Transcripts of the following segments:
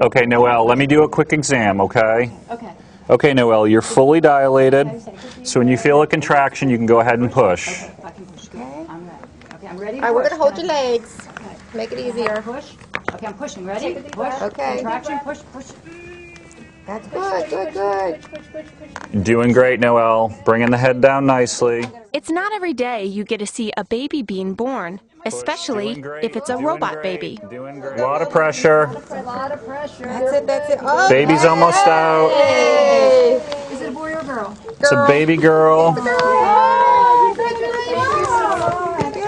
Okay, Noelle, let me do a quick exam, okay? Okay, Noelle, you're fully dilated, so when you feel a contraction, you can go ahead and push. I'm ready. All right, we're going to hold your legs. Make it easier. Push. Okay, I'm pushing. Ready? Push. Okay. Contraction. Push. Push. That's good. Doing great, Noelle. Bringing the head down nicely. It's not every day you get to see a baby being born, especially if it's a robot baby. Doing great. A lot of pressure. That's it. Oh, Baby's almost out. Yay. Is it a boy or a girl? It's a baby girl.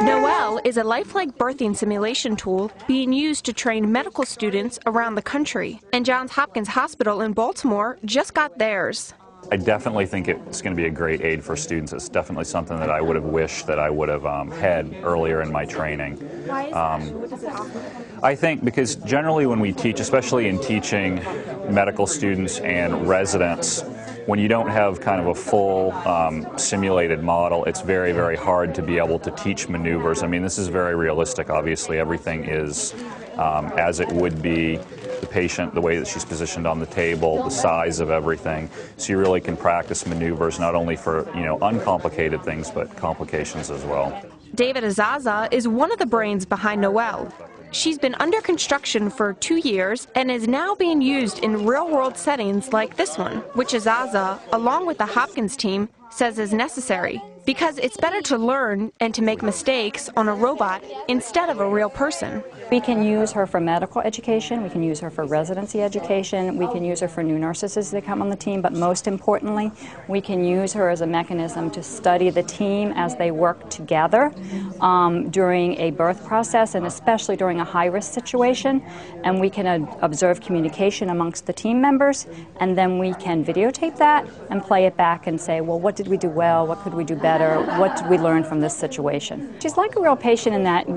Noelle is a lifelike birthing simulation tool being used to train medical students around the country. And Johns Hopkins Hospital in Baltimore just got theirs. I definitely think it's going to be a great aid for students. It's definitely something that I would have wished that I would have had earlier in my training. Why is that? What does it offer? I think because generally when we teach, especially in teaching medical students and residents, when you don't have kind of a full simulated model, it's very, very hard to be able to teach maneuvers. I mean, this is very realistic. Obviously, everything is as it would be. The patient, the way that she's positioned on the table, the size of everything. So you really can practice maneuvers not only for, uncomplicated things, but complications as well. David Azaza is one of the brains behind Noelle. She's been under construction for 2 years and is now being used in real-world settings like this one, which Azaza, along with the Hopkins team, says is necessary because it's better to learn and to make mistakes on a robot instead of a real person. We can use her for medical education, we can use her for residency education, we can use her for new nurses as they come on the team, but most importantly, we can use her as a mechanism to study the team as they work together during a birth process and especially during a high-risk situation, and we can observe communication amongst the team members, and then we can videotape that and play it back and say, well, what did we do well, what could we do better, what did we learn from this situation? She's like a real patient in that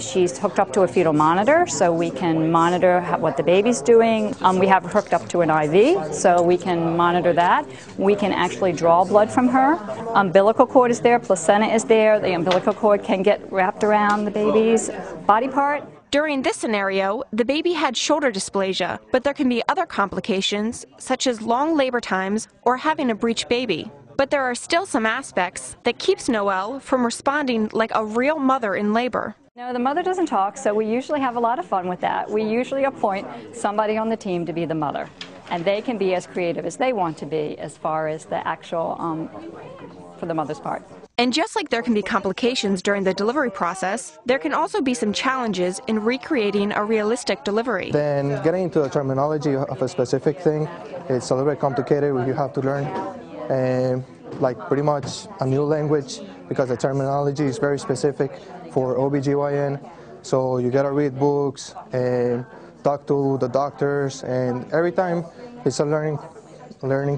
she's hooked up to a fetal monitor, so we can monitor what the baby's doing. We have her hooked up to an IV, so we can monitor that. We can actually draw blood from her. Umbilical cord is there, placenta is there. The umbilical cord can get wrapped around the baby's body part. During this scenario, the baby had shoulder dysplasia, but there can be other complications, such as long labor times or having a breech baby. But there are still some aspects that keeps Noelle from responding like a real mother in labor. No, the mother doesn't talk, so we usually have a lot of fun with that. We usually appoint somebody on the team to be the mother, and they can be as creative as they want to be as far as the actual, for the mother's part. And just like there can be complications during the delivery process, there can also be some challenges in recreating a realistic delivery. Then getting into the terminology of a specific thing, it's a little bit complicated. You have to learn like pretty much a new language because the terminology is very specific for OBGYN. So you gotta read books and talk to the doctors, and every time it's a learning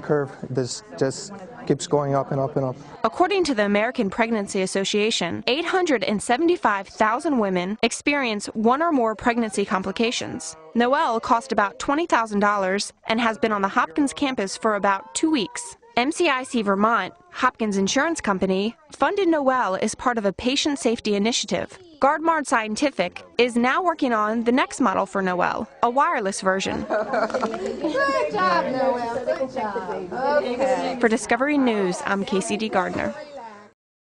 curve. This just keeps going up and up and up. According to the American Pregnancy Association, 875,000 women experience one or more pregnancy complications. Noelle cost about $20,000 and has been on the Hopkins campus for about 2 weeks. MCIC Vermont, Hopkins Insurance Company, funded Noelle as part of a patient safety initiative. Gardmard Scientific is now working on the next model for Noelle, a wireless version. Good job, Noelle. Good job. Okay. For Discovery News, I'm Casey D. Gardner.